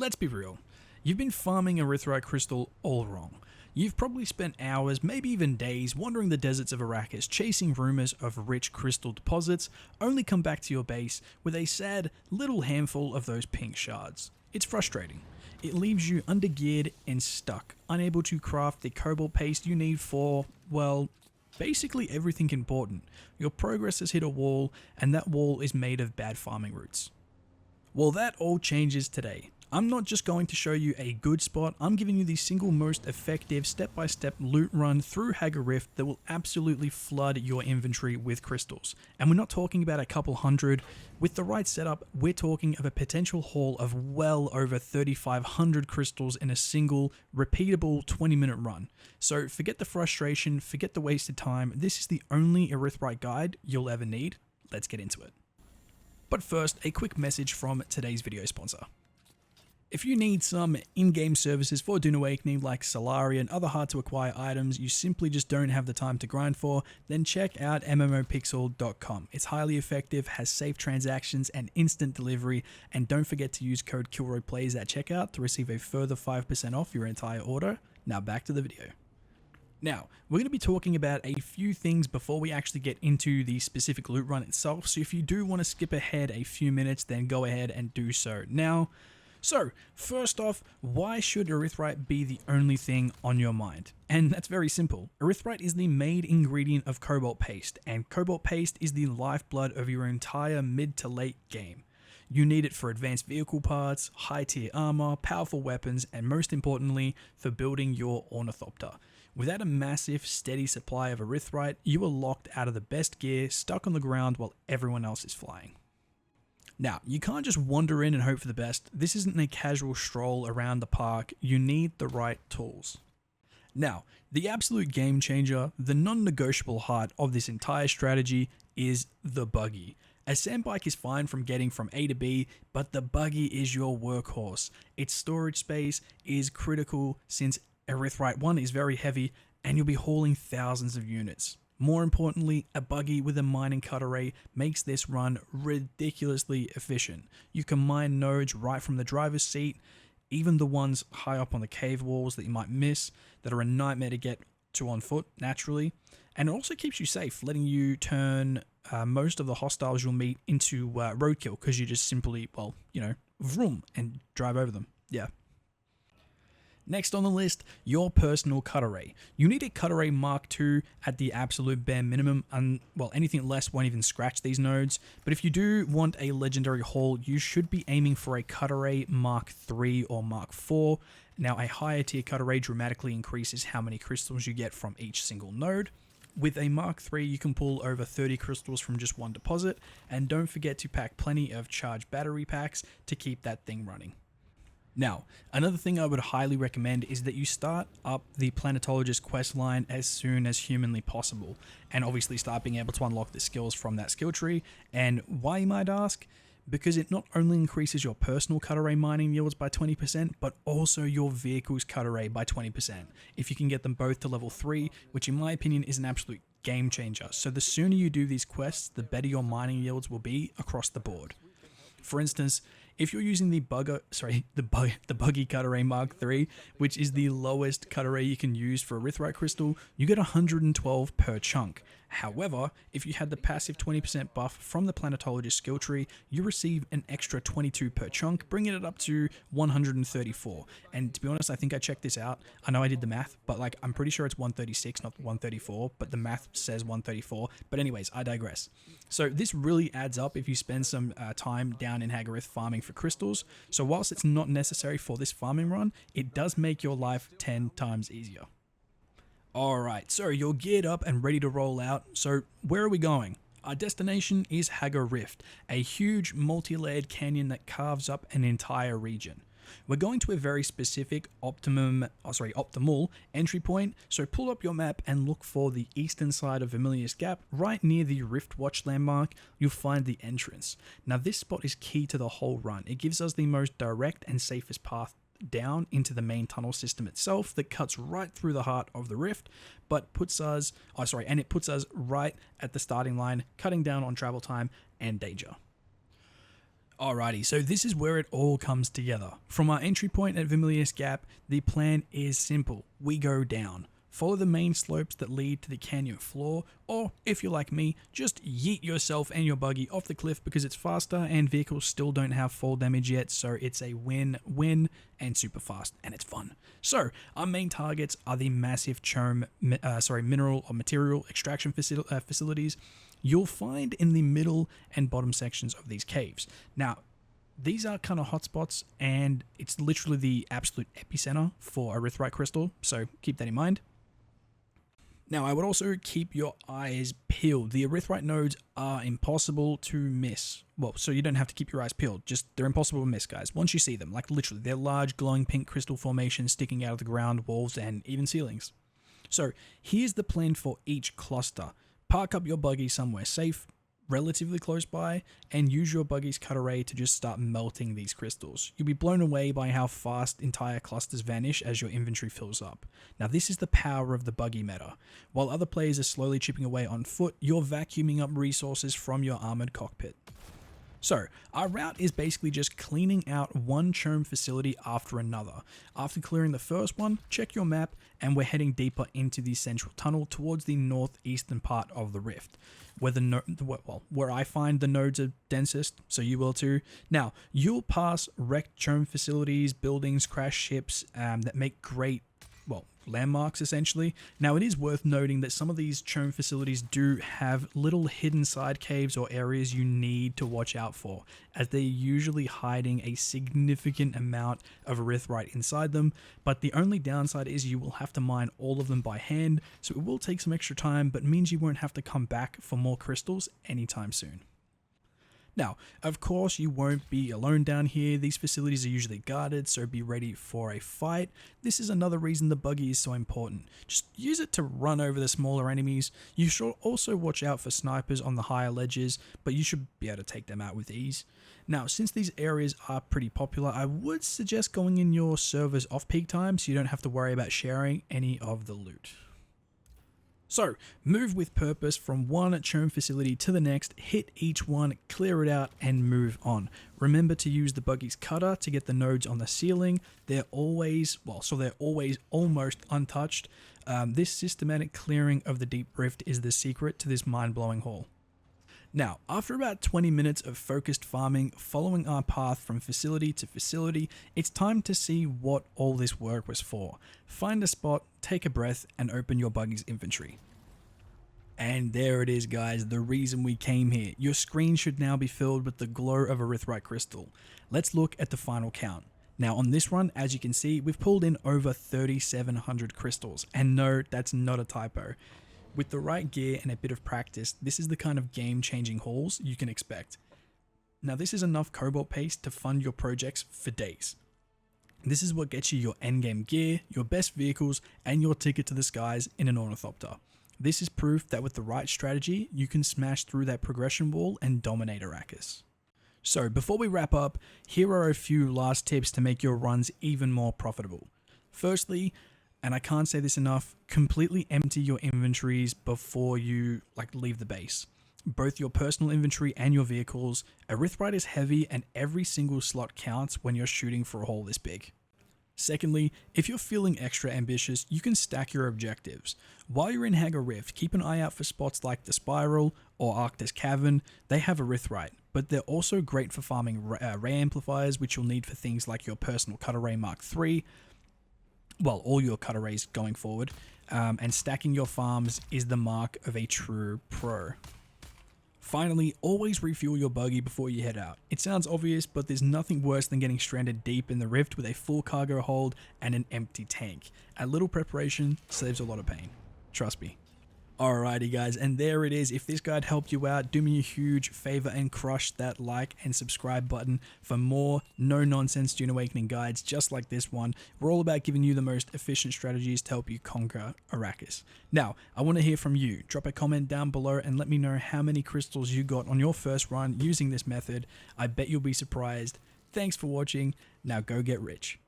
let's be real. You've been farming erythrite crystal all wrong. You've probably spent hours, maybe even days, wandering the deserts of Arrakis, chasing rumors of rich crystal deposits, only come back to your base with a sad little handful of those pink shards. It's frustrating. It leaves you undergeared and stuck, unable to craft the cobalt paste you need for, well, basically everything important. Your progress has hit a wall, and that wall is made of bad farming routes. Well, that all changes today. I'm not just going to show you a good spot, I'm giving you the single most effective step-by-step loot run through Hagga Rift that will absolutely flood your inventory with crystals. And we're not talking about a couple hundred. With the right setup, we're talking of a potential haul of well over 3,500 crystals in a single, repeatable 20-minute run. So forget the frustration, forget the wasted time, this is the only erythrite guide you'll ever need. Let's get into it. But first, a quick message from today's video sponsor. If you need some in-game services for Dune Awakening like Solari and other hard to acquire items you simply just don't have the time to grind for, then check out MMOPixel.com. It's highly effective, has safe transactions and instant delivery, and don't forget to use code KilroyPlays at checkout to receive a further 5% off your entire order. Now back to the video. Now, we're going to be talking about a few things before we actually get into the specific loot run itself, so if you do want to skip ahead a few minutes, then go ahead and do so now. So, first off, why should erythrite be the only thing on your mind? And that's very simple. Erythrite is the main ingredient of cobalt paste, and cobalt paste is the lifeblood of your entire mid to late game. You need it for advanced vehicle parts, high tier armor, powerful weapons, and most importantly, for building your ornithopter. Without a massive, steady supply of erythrite, you are locked out of the best gear, stuck on the ground while everyone else is flying. Now, you can't just wander in and hope for the best. This isn't a casual stroll around the park. You need the right tools. Now, the absolute game changer, the non-negotiable heart of this entire strategy is the Buggy. A sandbike is fine from getting from A to B, but the Buggy is your workhorse. Its storage space is critical since erythrite 1 is very heavy and you'll be hauling thousands of units. More importantly, a Buggy with a mining cut array makes this run ridiculously efficient. You can mine nodes right from the driver's seat, even the ones high up on the cave walls that you might miss, that are a nightmare to get to on foot naturally. And it also keeps you safe, letting you turn most of the hostiles you'll meet into roadkill, because you just simply, well, vroom, and drive over them. Yeah. Next on the list, your personal cut array. You need a cut array Mark II at the absolute bare minimum, and well, anything less won't even scratch these nodes. But if you do want a legendary haul, you should be aiming for a cut array Mark III or Mark IV. Now, a higher tier cut array dramatically increases how many crystals you get from each single node. With a Mark III, you can pull over 30 crystals from just one deposit, and don't forget to pack plenty of charged battery packs to keep that thing running. Now, another thing I would highly recommend is that you start up the Planetologist quest line as soon as humanly possible, and obviously start being able to unlock the skills from that skill tree. And why, you might ask? Because it not only increases your personal cut array mining yields by 20%, but also your vehicle's cut array by 20%, if you can get them both to level 3, which in my opinion is an absolute game changer. So the sooner you do these quests, the better your mining yields will be across the board. For instance, if you're using the Buggy cut array Mark III, which is the lowest cut array you can use for erythrite crystal, you get 112 per chunk. However, if you had the passive 20% buff from the Planetologist skill tree, you receive an extra 22 per chunk, bringing it up to 134. And to be honest, I think I checked this out. I know I did the math, but I'm pretty sure it's 136, not 134, but the math says 134. But anyways, I digress. So this really adds up if you spend some time down in Hagga Rift farming for crystals. So whilst it's not necessary for this farming run, it does make your life 10 times easier. Alright, so you're geared up and ready to roll out, so where are we going? Our destination is Hagga Rift, a huge multi-layered canyon that carves up an entire region. We're going to a very specific optimal entry point, so pull up your map and look for the eastern side of Vermilius Gap. Right near the Rift Watch landmark, you'll find the entrance. Now this spot is key to the whole run. It gives us the most direct and safest path down into the main tunnel system itself that cuts right through the heart of the rift, but it puts us right at the starting line, cutting down on travel time and danger. Alrighty, so this is where it all comes together. From our entry point at Vermilius Gap, the plan is simple. We go down. Follow the main slopes that lead to the canyon floor, or if you're like me, just yeet yourself and your buggy off the cliff because it's faster and vehicles still don't have fall damage yet, so it's a win-win and super fast and it's fun. So our main targets are the massive mineral or material extraction facilities you'll find in the middle and bottom sections of these caves. Now, these are kind of hotspots and it's literally the absolute epicenter for erythrite crystal, so keep that in mind. Now, I would also keep your eyes peeled. The erythrite nodes are impossible to miss. Well, so you don't have to keep your eyes peeled. Just, they're impossible to miss, guys. Once you see them, like literally, they're large glowing pink crystal formations sticking out of the ground, walls, and even ceilings. So here's the plan for each cluster. Park up your buggy somewhere safe, relatively close by, and use your buggy's cut array to just start melting these crystals. You'll be blown away by how fast entire clusters vanish as your inventory fills up. Now this is the power of the buggy meta. While other players are slowly chipping away on foot, you're vacuuming up resources from your armored cockpit. So, our route is basically just cleaning out one churn facility after another. After clearing the first one, check your map, and we're heading deeper into the central tunnel towards the northeastern part of the rift, where I find the nodes are densest, so you will too. Now, you'll pass wrecked churn facilities, buildings, crashed ships that make great landmarks essentially. Now it is worth noting that some of these churn facilities do have little hidden side caves or areas you need to watch out for, as they're usually hiding a significant amount of erythrite inside them, but the only downside is you will have to mine all of them by hand, so it will take some extra time, but means you won't have to come back for more crystals anytime soon. Now, of course, you won't be alone down here. These facilities are usually guarded, so be ready for a fight. This is another reason the buggy is so important. Just use it to run over the smaller enemies. You should also watch out for snipers on the higher ledges, but you should be able to take them out with ease. Now, since these areas are pretty popular, I would suggest going in your server's off-peak time so you don't have to worry about sharing any of the loot. So, move with purpose from one churn facility to the next, hit each one, clear it out, and move on. Remember to use the buggy's cutter to get the nodes on the ceiling. They're always almost untouched. This systematic clearing of the deep rift is the secret to this mind-blowing haul. Now, after about 20 minutes of focused farming, following our path from facility to facility, it's time to see what all this work was for. Find a spot, take a breath, and open your buggy's inventory. And there it is, guys, the reason we came here. Your screen should now be filled with the glow of erythrite crystal. Let's look at the final count. Now on this run, as you can see, we've pulled in over 3,700 crystals, and no, that's not a typo. With the right gear and a bit of practice, this is the kind of game-changing hauls you can expect. Now this is enough cobalt paste to fund your projects for days. This is what gets you your endgame gear, your best vehicles, and your ticket to the skies in an ornithopter. This is proof that with the right strategy, you can smash through that progression wall and dominate Arrakis. So before we wrap up, here are a few last tips to make your runs even more profitable. Firstly, and I can't say this enough, completely empty your inventories before you leave the base. Both your personal inventory and your vehicles. Erythrite is heavy and every single slot counts when you're shooting for a haul this big. Secondly, if you're feeling extra ambitious, you can stack your objectives. While you're in Hagga Rift, keep an eye out for spots like the Spiral or Arctis Cavern. They have erythrite, but they're also great for farming ray amplifiers, which you'll need for things like your personal cut array Mark III, all your cut arrays going forward, and stacking your farms is the mark of a true pro. Finally, always refuel your buggy before you head out. It sounds obvious, but there's nothing worse than getting stranded deep in the rift with a full cargo hold and an empty tank. A little preparation saves a lot of pain. Trust me. Alrighty guys, and there it is. If this guide helped you out, do me a huge favor and crush that like and subscribe button for more no-nonsense Dune Awakening guides just like this one. We're all about giving you the most efficient strategies to help you conquer Arrakis. Now, I want to hear from you. Drop a comment down below and let me know how many crystals you got on your first run using this method. I bet you'll be surprised. Thanks for watching. Now go get rich.